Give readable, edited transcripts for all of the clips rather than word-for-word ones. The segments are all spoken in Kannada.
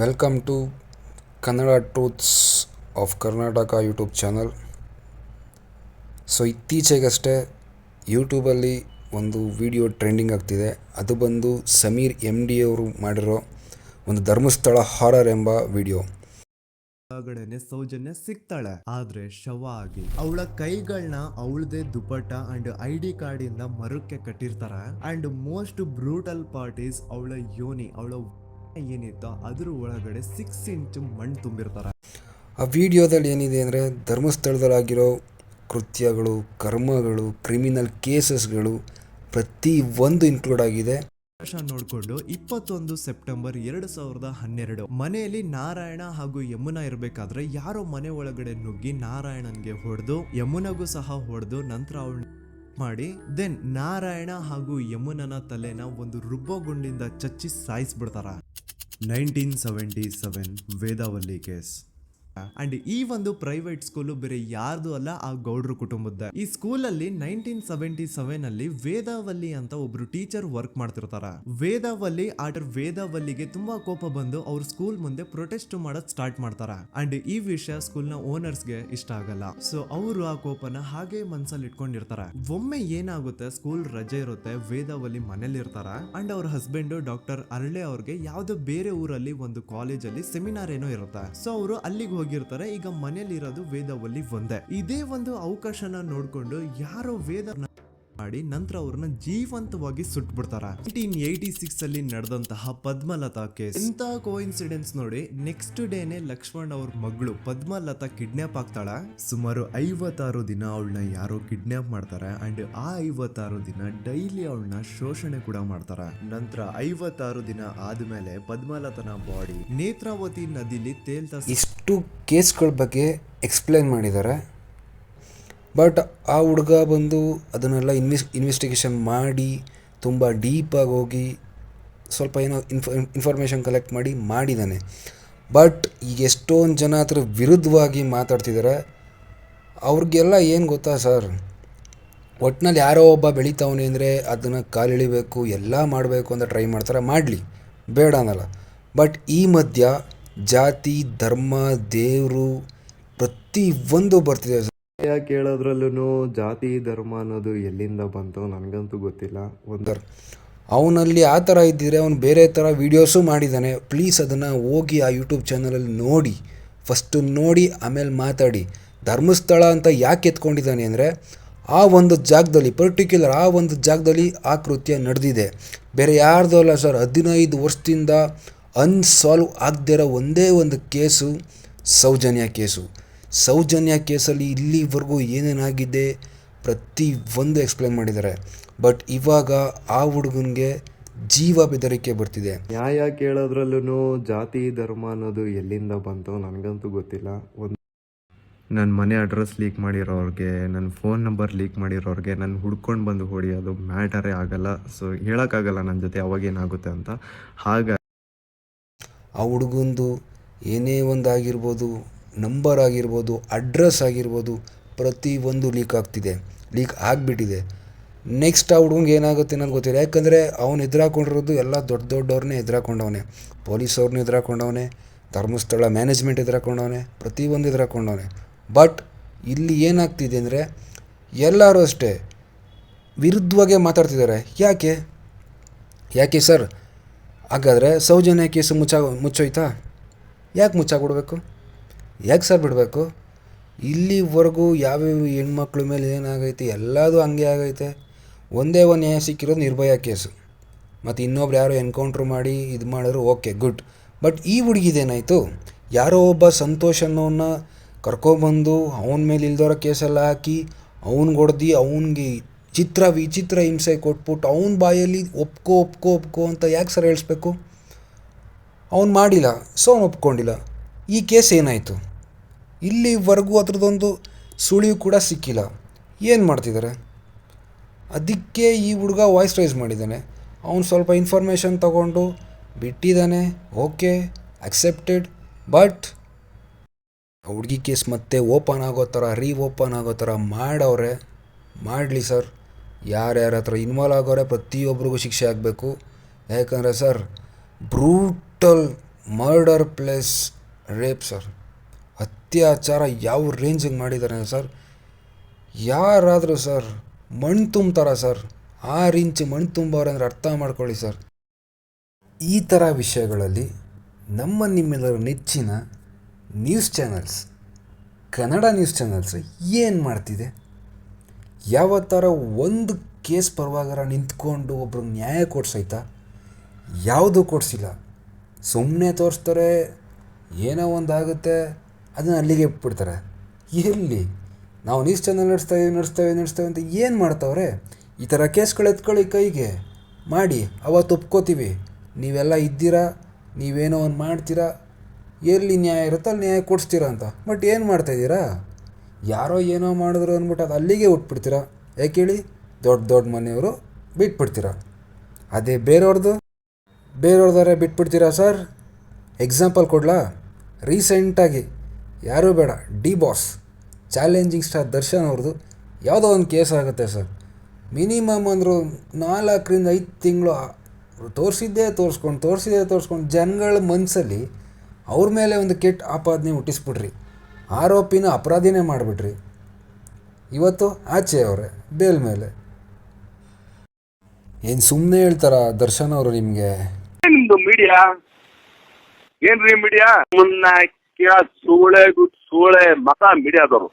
Welcome to Kannada truths of Karnataka YouTube channel. So ಇತ್ತೀಚೆಗಷ್ಟೇ ಯೂಟ್ಯೂಬಲ್ಲಿ ಒಂದು ವಿಡಿಯೋ ಟ್ರೆಂಡಿಂಗ್ ಆಗ್ತಿದೆ. ಅದು ಬಂದು ಸಮೀರ್ MD ಅವರು ಮಾಡಿರೋ ಒಂದು ಧರ್ಮಸ್ಥಳ ಹಾರರ್ ಎಂಬ ವಿಡಿಯೋ. ಒಳಗಡೆನೆ ಸೌಜನ್ಯ ಸಿಗ್ತಾಳೆ, ಆದ್ರೆ ಶವ ಆಗಿ. ಅವಳ ಕೈಗಳನ್ನ ಅವಳದೇ ದುಪಟ್ಟ ಅಂಡ್ ID ಕಾರ್ಡ್ ಇಂದ ಮರಕ್ಕೆ ಕಟ್ಟಿರ್ತಾರೆ. And most brutal part is ಅವಳ ಯೋನಿ, ಅವಳ ಏನಿತ್ತೋ ಅದ್ರ ಒಳಗಡೆ 6 ಇಂಚ್ ಮಣ್ಣು ತುಂಬಿರ್ತಾರೆ. ಆ ವಿಡಿಯೋದಲ್ಲಿ ಏನಿದೆ ಅಂದರೆ ಧರ್ಮಸ್ಥಳದಲ್ಲಾಗಿರೋ ಕೃತ್ಯಗಳು, ಕರ್ಮಗಳು, ಕ್ರಿಮಿನಲ್ ಕೇಸಸ್ಗಳು ಪ್ರತಿ ಒಂದು ಇನ್ಕ್ಲೂಡ್ ಆಗಿದೆ. ನೋಡ್ಕೊಂಡು 21 ಸೆಪ್ಟೆಂಬರ್ 2012 ಮನೆಯಲ್ಲಿ ನಾರಾಯಣ ಹಾಗೂ ಯಮುನಾ ಇರ್ಬೇಕಾದ್ರೆ ಯಾರೋ ಮನೆ ಒಳಗಡೆ ನುಗ್ಗಿ ನಾರಾಯಣನ್ಗೆ ಹೊಡೆದು ಯಮುನಾಗೂ ಸಹ ಹೊಡೆದು ನಂತರ ಅವಳು ಮಾಡಿ ದೆನ್ ನಾರಾಯಣ ಹಾಗೂ ಯಮುನನ ತಲೆನ ಒಂದು ರುಬ್ಬೋ ಗುಂಡಿಂದ ಚಚ್ಚಿ ಸಾಯಿಸ್ಬಿಡ್ತಾರ. 1977 ವೇದಾವಲ್ಲಿ ಕೇಸ್. ಅಂಡ್ ಈ ಒಂದು ಪ್ರೈವೇಟ್ ಸ್ಕೂಲು ಬೇರೆ ಯಾರ್ದು ಅಲ್ಲ, ಆ ಗೌಡ್ರ ಕುಟುಂಬದ. ಈ ಸ್ಕೂಲಲ್ಲಿ 1977 ಅಲ್ಲಿ ವೇದಾವಲ್ಲಿ ಅಂತ ಒಬ್ರು ಟೀಚರ್ ವರ್ಕ್ ಮಾಡ್ತಿರ್ತಾರ. ವೇದಾವಲ್ಲಿಗೆ ತುಂಬಾ ಕೋಪ ಬಂದು ಅವ್ರ ಸ್ಕೂಲ್ ಮುಂದೆ ಪ್ರೊಟೆಸ್ಟ್ ಮಾಡೋದ್ ಸ್ಟಾರ್ಟ್ ಮಾಡ್ತಾರ. ಅಂಡ್ ಈ ವಿಷಯ ಸ್ಕೂಲ್ ನ ಓನರ್ಸ್ಗೆ ಇಷ್ಟ ಆಗಲ್ಲ. ಸೊ ಅವರು ಆ ಕೋಪನ ಹಾಗೆ ಮನ್ಸಲ್ಲಿ ಇಟ್ಕೊಂಡಿರ್ತಾರ. ಒಮ್ಮೆ ಏನಾಗುತ್ತೆ, ಸ್ಕೂಲ್ ರಜೆ ಇರುತ್ತೆ, ವೇದಾವಲ್ಲಿ ಮನೇಲಿ ಇರ್ತಾರ. ಅಂಡ್ ಅವ್ರ ಹಸ್ಬೆಂಡ್ ಡಾಕ್ಟರ್ ಅರಳೆ ಅವ್ರಿಗೆ ಯಾವ್ದೋ ಬೇರೆ ಊರಲ್ಲಿ ಒಂದು ಕಾಲೇಜಲ್ಲಿ ಸೆಮಿನಾರ್ ಏನೋ ಇರುತ್ತೆ. ಸೊ ಅವರು ಅಲ್ಲಿಗೆ ಹೋಗಿರ್ತಾರೆ. ಈಗ ಮನೇಲಿ ಇರೋದು ವೇದಾವಲ್ಲಿ ಒಂದೇ. ಇದೇ ಒಂದು ಅವಕಾಶನ ನೋಡ್ಕೊಂಡು ಯಾರೋ ವೇದ ಮಾಡಿ ನಂತರ ಅವ್ರನ್ನ ಜೀವಂತವಾಗಿ ಸುಟ್ಬಿಡ್ತಾರ. 1986 ಅಲ್ಲಿ ನಡೆದಂತಹ ಪದ್ಮಲತಾ ಕೇಸ್. ಇಂತ ಕೋಇನ್ಸಿಡೆನ್ಸ್ ನೋಡಿ, ನೆಕ್ಸ್ಟ್ ಡೇನೆ ಲಕ್ಷ್ಮಣ್ ಅವ್ರ ಮಗಳು ಪದ್ಮಲತಾ ಕಿಡ್ನಾಪ್ ಆಗ್ತಾಳ. ಸುಮಾರು 56 ದಿನ ಅವಳನ್ನ ಯಾರೋ ಕಿಡ್ನಾಪ್ ಮಾಡ್ತಾರೆ. ಅಂಡ್ ಆ 56 ದಿನ ಡೈಲಿ ಅವಳನ್ನ ಶೋಷಣೆ ಕೂಡ ಮಾಡ್ತಾರ. ನಂತರ 56 ದಿನ ಆದ್ಮೇಲೆ ಪದ್ಮಲತನ ಬಾಡಿ ನೇತ್ರಾವತಿ ನದಿಲಿ ತೇಲ್ತಾ. ಇಷ್ಟು ಕೇಸ್ಗಳ ಬಗ್ಗೆ ಎಕ್ಸ್ಪ್ಲೇನ್ ಮಾಡಿದ್ದಾರೆ. ಬಟ್ ಆ ಹುಡುಗ ಬಂದು ಅದನ್ನೆಲ್ಲ ಇನ್ವೆಸ್ಟಿಗೇಷನ್ ಮಾಡಿ ತುಂಬ ಡೀಪಾಗಿ ಹೋಗಿ ಸ್ವಲ್ಪ ಏನೋ ಇನ್ಫಾರ್ಮೇಷನ್ ಕಲೆಕ್ಟ್ ಮಾಡಿದ್ದಾನೆ. ಬಟ್ ಈಗ ಎಷ್ಟೊಂದು ಜನ ಹತ್ರ ವಿರುದ್ಧವಾಗಿ ಮಾತಾಡ್ತಿದ್ದಾರೆ. ಅವ್ರಿಗೆಲ್ಲ ಏನು ಗೊತ್ತಾ ಸರ್, ಒಟ್ಟಿನಲ್ಲಿ ಯಾರೋ ಒಬ್ಬ ಬೆಳೀತಾವನೆ ಅಂದರೆ ಅದನ್ನು ಕಾಲಿಳಿಬೇಕು, ಎಲ್ಲ ಮಾಡಬೇಕು ಅಂತ ಟ್ರೈ ಮಾಡ್ತಾರೆ. ಮಾಡಲಿ, ಬೇಡ ಅನ್ನಲ್ಲ. ಬಟ್ ಈ ಮಧ್ಯ ಜಾತಿ, ಧರ್ಮ, ದೇವರು ಪ್ರತಿ ಒಂದು ಬರ್ತಿದೆ. ಕೇಳೋದ್ರಲ್ಲೂ ಜಾತಿ ಧರ್ಮ ಅನ್ನೋದು ಎಲ್ಲಿಂದ ಬಂತು ನನಗಂತೂ ಗೊತ್ತಿಲ್ಲ. ಅವನಲ್ಲಿ ಆ ಥರ ಇದ್ದಿದ್ರೆ ಅವನು ಬೇರೆ ಥರ ವೀಡಿಯೋಸು ಮಾಡಿದ್ದಾನೆ. ಪ್ಲೀಸ್ ಅದನ್ನು ಹೋಗಿ ಆ ಯೂಟ್ಯೂಬ್ ಚಾನಲಲ್ಲಿ ನೋಡಿ, ಫಸ್ಟು ನೋಡಿ ಆಮೇಲೆ ಮಾತಾಡಿ. ಧರ್ಮಸ್ಥಳ ಅಂತ ಯಾಕೆ ಎತ್ಕೊಂಡಿದ್ದಾನೆ ಅಂದರೆ ಆ ಒಂದು ಜಾಗದಲ್ಲಿ, ಪರ್ಟಿಕ್ಯುಲರ್ ಆ ಒಂದು ಜಾಗದಲ್ಲಿ ಆ ಕೃತ್ಯ ನಡೆದಿದೆ. ಬೇರೆ ಯಾರ್ದು ಅಲ್ಲ ಸರ್. 15 ವರ್ಷದಿಂದ ಅನ್ಸಾಲ್ವ್ ಆಗದೇ ಇರೋ ಒಂದೇ ಒಂದು ಕೇಸು ಸೌಜನ್ಯ ಕೇಸಲ್ಲಿ ಇಲ್ಲಿವರೆಗೂ ಏನೇನಾಗಿದೆ ಪ್ರತಿ ಒಂದು ಎಕ್ಸ್ಪ್ಲೇನ್ ಮಾಡಿದ್ದಾರೆ. ಬಟ್ ಇವಾಗ ಆ ಹುಡುಗನಿಗೆ ಜೀವ ಬೆದರಿಕೆ ಬರ್ತಿದೆ. ನ್ಯಾಯ ಕೇಳೋದ್ರಲ್ಲೂ ಜಾತಿ ಧರ್ಮ ಅನ್ನೋದು ಎಲ್ಲಿಂದ ಬಂತು ನನಗಂತೂ ಗೊತ್ತಿಲ್ಲ. ನನ್ನ ಮನೆ ಅಡ್ರೆಸ್ ಲೀಕ್ ಮಾಡಿರೋರಿಗೆ, ನನ್ನ ಫೋನ್ ನಂಬರ್ ಲೀಕ್ ಮಾಡಿರೋರಿಗೆ ನಾನು ಹುಡ್ಕೊಂಡು ಬಂದು ಹೊಡಿಯೋದು ಮ್ಯಾಟರೇ ಆಗಲ್ಲ. ಸೊ ಹೇಳೋಕ್ಕಾಗಲ್ಲ ನನ್ನ ಜೊತೆ ಅವಾಗೇನಾಗುತ್ತೆ ಅಂತ. ಹಾಗಾಗಿ ಆ ಹುಡುಗಂದು ಏನೇ ಒಂದು ಆಗಿರ್ಬೋದು, ನಂಬರ್ ಆಗಿರ್ಬೋದು, ಅಡ್ರೆಸ್ ಆಗಿರ್ಬೋದು, ಪ್ರತಿ ಒಂದು ಲೀಕ್ ಆಗಿಬಿಟ್ಟಿದೆ. ನೆಕ್ಸ್ಟ್ ಆ ಹುಡುಗಂಗೆ ಏನಾಗುತ್ತೆ ನನಗೆ ಗೊತ್ತಿಲ್ಲ. ಯಾಕಂದರೆ ಅವನು ಎದುರಾಕೊಂಡಿರೋದು ಎಲ್ಲ ದೊಡ್ಡವ್ರನ್ನೇ ಎದುರಾಕೊಂಡವನೆ. ಪೊಲೀಸವ್ರನ್ನ ಎದುರಾಕೊಂಡವನೆ, ಧರ್ಮಸ್ಥಳ ಮ್ಯಾನೇಜ್ಮೆಂಟ್ ಎದುರಾಕೊಂಡವನೆ, ಪ್ರತಿಯೊಂದು ಎದುರಾಕೊಂಡವನೆ. ಬಟ್ ಇಲ್ಲಿ ಏನಾಗ್ತಿದೆ ಅಂದರೆ ಎಲ್ಲರೂ ಅಷ್ಟೇ ವಿರುದ್ಧವಾಗೇ ಮಾತಾಡ್ತಿದ್ದಾರೆ. ಯಾಕೆ ಸರ್? ಹಾಗಾದರೆ ಸೌಜನ್ಯ ಕೇಸು ಮುಚ್ಚೋಯ್ತಾ? ಯಾಕೆ ಮುಚ್ಚಾಕ್ಬಿಡ್ಬೇಕು? ಯಾಕೆ ಸರ್ ಬಿಡಬೇಕು? ಇಲ್ಲಿವರೆಗೂ ಯಾವ್ಯಾವ ಹೆಣ್ಮಕ್ಳ ಮೇಲೆ ಏನಾಗೈತೆ ಎಲ್ಲದೂ ಹಂಗೆ ಆಗೈತೆ. ಒಂದೇ ಒಂದು ನ್ಯಾಯ ಸಿಕ್ಕಿರೋದು ನಿರ್ಭಯ ಕೇಸು. ಮತ್ತು ಇನ್ನೊಬ್ರು ಯಾರೋ ಎನ್ಕೌಂಟ್ರ್ ಮಾಡಿ ಇದು ಮಾಡಿದ್ರು, ಓಕೆ ಗುಡ್. ಬಟ್ ಈ ಹುಡುಗಿದೇನಾಯಿತು? ಯಾರೋ ಒಬ್ಬ ಸಂತೋಷ್ ಅನ್ನೋನ್ನ ಕರ್ಕೊಬಂದು ಅವನ ಮೇಲೆ ಇಲ್ದೋರೋ ಕೇಸೆಲ್ಲ ಹಾಕಿ ಅವ್ನಿಗೆ ಹೊಡೆದು ಅವನಿಗೆ ವಿಚಿತ್ರ ಹಿಂಸೆ ಕೊಟ್ಬಿಟ್ಟು ಅವನ ಬಾಯಲ್ಲಿ ಒಪ್ಕೋ ಅಂತ ಯಾಕೆ ಸರ್ ಹೇಳಿಸ್ಬೇಕು? ಅವ್ನು ಮಾಡಿಲ್ಲ, ಸೊ ಅವ್ನು ಒಪ್ಕೊಂಡಿಲ್ಲ. ಈ ಕೇಸ್ ಏನಾಯಿತು? ಇಲ್ಲಿವರೆಗೂ ಅದ್ರದ್ದೊಂದು ಸುಳಿವು ಕೂಡ ಸಿಕ್ಕಿಲ್ಲ. ಏನು ಮಾಡ್ತಿದ್ದಾರೆ? ಅದಕ್ಕೆ ಈ ಹುಡುಗ ವಾಯ್ಸ್ ರೈಸ್ ಮಾಡಿದ್ದಾನೆ. ಅವನು ಸ್ವಲ್ಪ ಇನ್ಫಾರ್ಮೇಷನ್ ತಗೊಂಡು ಬಿಟ್ಟಿದ್ದಾನೆ, ಓಕೆ ಅಕ್ಸೆಪ್ಟೆಡ್. ಬಟ್ ಹುಡುಗಿ ಕೇಸ್ ಮತ್ತೆ ಓಪನ್ ಆಗೋ ಥರ ಮಾಡವ್ರೆ. ಮಾಡಲಿ ಸರ್. ಯಾರ್ಯಾರ ಹತ್ರ ಇನ್ವಾಲ್ವ್ ಆಗೋರೆ ಪ್ರತಿಯೊಬ್ಬರಿಗೂ ಶಿಕ್ಷೆ ಆಗಬೇಕು. ಯಾಕಂದರೆ sir brutal murder plus rape sir. ಅತ್ಯಾಚಾರ ಯಾವ ರೇಂಜಿಗೆ ಮಾಡಿದ್ದಾರೆ ಸರ್. ಯಾರಾದರೂ ಸರ್ ಮಣ್ಣು ತುಂಬ್ತಾರ ಸರ್. 6 ಇಂಚು ಮಣ್ಣು ತುಂಬೋರು ಅಂದರೆ ಅರ್ಥ ಮಾಡ್ಕೊಳ್ಳಿ ಸರ್. ಈ ಥರ ವಿಷಯಗಳಲ್ಲಿ ನಿಮ್ಮೆಲ್ಲರ ನೆಚ್ಚಿನ news channels, Kannada news channels ಏನು ಮಾಡ್ತಿದೆ? ಯಾವ ಥರ ಒಂದು ಕೇಸ್ ಪರವಾಗರ ನಿಂತ್ಕೊಂಡು ಒಬ್ರಿಗೆ ನ್ಯಾಯ ಕೊಡ್ಸೈತಾ? ಯಾವುದೂ ಕೊಡಿಸಿಲ್ಲ. ಸುಮ್ಮನೆ ತೋರಿಸ್ತಾರೆ, ಏನೋ ಒಂದು ಆಗುತ್ತೆ, ಅದನ್ನು ಅಲ್ಲಿಗೆ ಬಿಟ್ಬಿಡ್ತಾರೆ. ಎಲ್ಲಿ ನಾವು ನ್ಯೂಸ್ ಚಾನಲ್ ನಡೆಸ್ತೇವೆ ಅಂತ ಏನು ಮಾಡ್ತಾವ್ರೆ? ಈ ಥರ ಕೇಸ್ಗಳು ಎತ್ಕೊಳ್ಳಿ ಕೈಗೆ ಮಾಡಿ, ಅವತ್ತು ಒಪ್ಕೋತೀವಿ ನೀವೆಲ್ಲ ಇದ್ದೀರಾ, ನೀವೇನೋ ಒಂದು ಮಾಡ್ತೀರಾ, ಎಲ್ಲಿ ನ್ಯಾಯ ಇರುತ್ತೋ ಅಲ್ಲಿ ನ್ಯಾಯ ಕೊಡಿಸ್ತೀರಾ ಅಂತ. ಬಟ್ ಏನು ಮಾಡ್ತಾಯಿದ್ದೀರಾ? ಯಾರೋ ಏನೋ ಮಾಡಿದ್ರು ಅಂದ್ಬಿಟ್ಟು ಅದು ಅಲ್ಲಿಗೆ ಉಟ್ಬಿಡ್ತೀರಾ. ಯಾಕೆ ಹೇಳಿ? ದೊಡ್ಡ ಮನೆಯವರು ಬಿಟ್ಬಿಡ್ತೀರಾ. ಅದೇ ಬೇರೆಯವ್ರದಾರೆ ಬಿಟ್ಬಿಡ್ತೀರಾ ಸರ್. ಎಕ್ಸಾಂಪಲ್ ಕೊಡಲಾ? ರೀಸೆಂಟಾಗಿ ಯಾರೂ ಬೇಡ, D boss challenging star Darshan ಅವ್ರದ್ದು ಯಾವುದೋ ಒಂದು ಕೇಸ್ ಆಗುತ್ತೆ ಸರ್. ಮಿನಿಮಮ್ ಅಂದರು 4 ರಿಂದ 5 ತಿಂಗಳು ತೋರಿಸಿದ್ದೇ ತೋರಿಸ್ಕೊಂಡು ಜನಗಳ ಮನಸ್ಸಲ್ಲಿ ಅವ್ರ ಮೇಲೆ ಒಂದು ಕೆಟ್ಟ ಆಪಾದನೆ ಹುಟ್ಟಿಸ್ಬಿಟ್ರಿ. ಆರೋಪಿನ ಅಪರಾಧಿನೇ ಮಾಡಿಬಿಟ್ರಿ. ಇವತ್ತು ಆಚೆ ಅವರೇ ಬೇಲ್ ಮೇಲೆ. ಏನು ಸುಮ್ಮನೆ ಹೇಳ್ತಾರ ದರ್ಶನ್ ಅವರು ನಿಮಗೆ? ನಿಮ್ದು ಮೀಡಿಯಾ ಏನ್ರಿ ಮೀಡಿಯಾ? ಸೂಳೆ ಮತ ಮೀಡಿಯಾದವರು.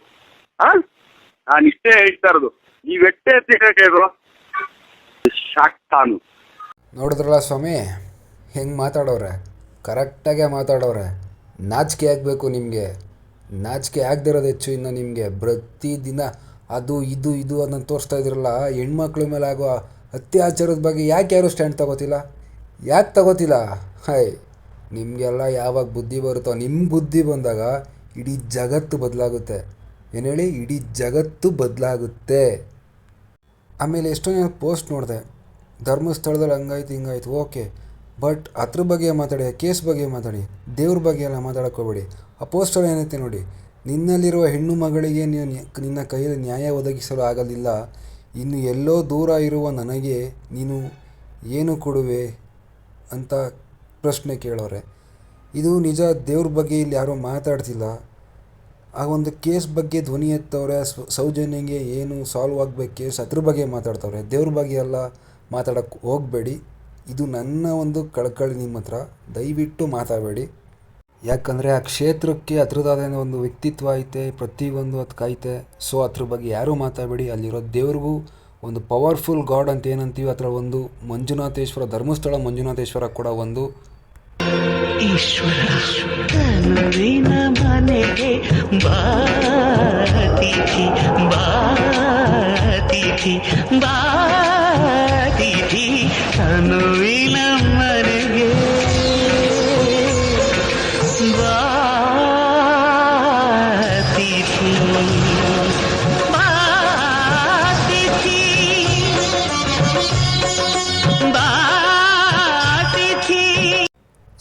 ನಾನು ಇಷ್ಟೇ ಹೇಳ್ತಾ ಇರೋದು, ನೀವೆಟ್ಟೆ ಎತ್ತಿದ್ರು ಶಾಕ್ತಾನು. ನೋಡಿದ್ರಲ್ಲ ಸ್ವಾಮಿ ಹೆಂಗೆ ಮಾತಾಡೋರೆ? ಕರೆಕ್ಟಾಗೆ ಮಾತಾಡೋರೆ. ನಾಚಿಕೆ ಆಗಬೇಕು ನಿಮಗೆ. ನಾಚಿಕೆ ಆಗದಿರೋದು ಹೆಚ್ಚು. ಇನ್ನು ನಿಮಗೆ ಪ್ರತಿದಿನ ಅದು ಇದು ಅದನ್ನು ತೋರಿಸ್ತಾ ಇದ್ರಲ್ಲ. ಹೆಣ್ಮಕ್ಳ ಮೇಲೆ ಆಗೋ ಅತ್ಯಾಚಾರದ ಬಗ್ಗೆ ಯಾರು ಸ್ಟ್ಯಾಂಡ್ ತಗೋತಿಲ್ಲ? ಯಾಕೆ ತಗೋತಿಲ್ಲ? ನಿಮಗೆಲ್ಲ ಯಾವಾಗ ಬುದ್ಧಿ ಬರುತ್ತೋ, ನಿಮ್ಮ ಬುದ್ಧಿ ಬಂದಾಗ ಇಡೀ ಜಗತ್ತು ಬದಲಾಗುತ್ತೆ. ಏನು ಹೇಳಿ? ಇಡೀ ಜಗತ್ತು ಬದಲಾಗುತ್ತೆ. ಆಮೇಲೆ ಎಷ್ಟೋ ನಾನು ಪೋಸ್ಟ್ ನೋಡಿದೆ, ಧರ್ಮಸ್ಥಳದಲ್ಲಿ ಹಂಗಾಯ್ತು ಹಿಂಗಾಯ್ತು, ಓಕೆ, ಬಟ್ ಅದ್ರ ಬಗ್ಗೆ ಮಾತಾಡಿ, ಕೇಸ್ ಬಗ್ಗೆ ಮಾತಾಡಿ, ದೇವ್ರ ಬಗ್ಗೆ ಎಲ್ಲ ಮಾತಾಡೋಕೆ ಹೋಗ್ಬೇಡಿ. ಆ ಪೋಸ್ಟರ್ ಏನೈತೆ ನೋಡಿ, ನಿನ್ನಲ್ಲಿರುವ ಹೆಣ್ಣು ಮಗಳಿಗೆ ನಿನ್ನ ಕೈಯಲ್ಲಿ ನ್ಯಾಯ ಒದಗಿಸಲು ಆಗಲಿಲ್ಲ, ಇನ್ನು ಎಲ್ಲೋ ದೂರ ಇರುವ ನನಗೆ ನೀನು ಏನು ಕೊಡುವೆ ಅಂತ ಪ್ರಶ್ನೆ ಕೇಳೋರೆ. ಇದು ನಿಜ. ದೇವ್ರ ಬಗ್ಗೆ ಇಲ್ಲಿ ಯಾರೂ ಮಾತಾಡ್ತಿಲ್ಲ. ಆ ಒಂದು ಕೇಸ್ ಬಗ್ಗೆ ಧ್ವನಿ ಎತ್ತವ್ರೆ. ಸೌಜನ್ಯಗೆ ಏನು ಸಾಲ್ವ್ ಆಗಬೇಕು ಕೇಸ್, ಅದ್ರ ಬಗ್ಗೆ ಮಾತಾಡ್ತವ್ರೆ. ದೇವ್ರ ಬಗ್ಗೆ ಎಲ್ಲ ಮಾತಾಡೋಕ್ಕೆ ಹೋಗಬೇಡಿ. ಇದು ನನ್ನ ಒಂದು ಕಳಕಳಿ ನಿಮ್ಮ ಹತ್ರ. ದಯವಿಟ್ಟು ಮಾತಾಡಬೇಡಿ. ಯಾಕಂದರೆ ಆ ಕ್ಷೇತ್ರಕ್ಕೆ ಅದ್ರದ್ದಾದ ಒಂದು ವ್ಯಕ್ತಿತ್ವ ಐತೆ, ಪ್ರತಿಯೊಂದು ಅದಕ್ಕೈತೆ. ಸೊ ಅದ್ರ ಬಗ್ಗೆ ಯಾರೂ ಮಾತಾಡಬೇಡಿ. ಅಲ್ಲಿರೋ ದೇವ್ರಿಗೂ ಒಂದು ಪವರ್ಫುಲ್ ಗಾಡ್ ಅಂತ ಏನಂತೀವಿ, ಆ ಥರ ಒಂದು ಮಂಜುನಾಥೇಶ್ವರ, ಧರ್ಮಸ್ಥಳ ಮಂಜುನಾಥೇಶ್ವರ ಕೂಡ ಒಂದು ಈಶ್ವರ. ಕನುವಿನ ಮನೆಗೆ ಬಾತಿಥಿ ಬಾತಿಥಿ ಬಾತಿಥಿ, ಕನುವಿನ ಮನೆಗೆ ಬಾತಿಥಿ ಬಾತಿಥಿ ಬಾತಿಥಿ.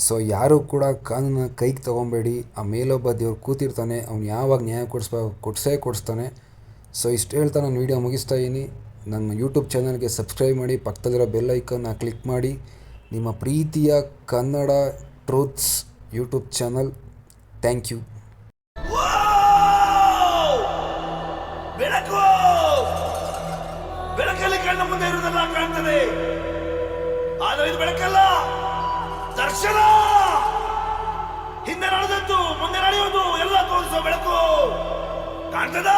ಸೊ ಯಾರೂ ಕೂಡ ಕಾನೂನ ಕೈಗೆ ತೊಗೊಬೇಡಿ. ಆ ಮೇಲೊಬ್ಬ ದೇವ್ರು ಕೂತಿರ್ತಾನೆ, ಅವ್ನು ಯಾವಾಗ ನ್ಯಾಯ ಕೊಡಿಸ್ತಾನೆ. ಸೊ ಇಷ್ಟು ಹೇಳ್ತಾ ನಾನು ವೀಡಿಯೋ ಮುಗಿಸ್ತಾ ಇದ್ದೀನಿ. ನನ್ನ ಯೂಟ್ಯೂಬ್ ಚಾನಲ್ಗೆ ಸಬ್ಸ್ಕ್ರೈಬ್ ಮಾಡಿ, ಪಕ್ಕದಲ್ಲಿರೋ ಬೆಲ್ ಐಕನ್ನ ಕ್ಲಿಕ್ ಮಾಡಿ. ನಿಮ್ಮ ಪ್ರೀತಿಯ Kannada truths YouTube channel. Thank you. ಬೆಳಕು ಬೆಳಕಲ್ಲಿ ಕಣ್ಣ ಮುಂದೆ ಇರುವುದೆಲ್ಲ ಕಾಣ್ತದೆ, ಆದರೆ ಇದು ಬೆಳಕಲ್ಲ, ದರ್ಶನ. ಹಿಂದೆ ನಡೆದದ್ದು ಮುಂದೆ ನಡೆಯುವುದು ಎಲ್ಲ ತೋರಿಸುವ ಬೆಳಕು ಕಾಣ್ತದ.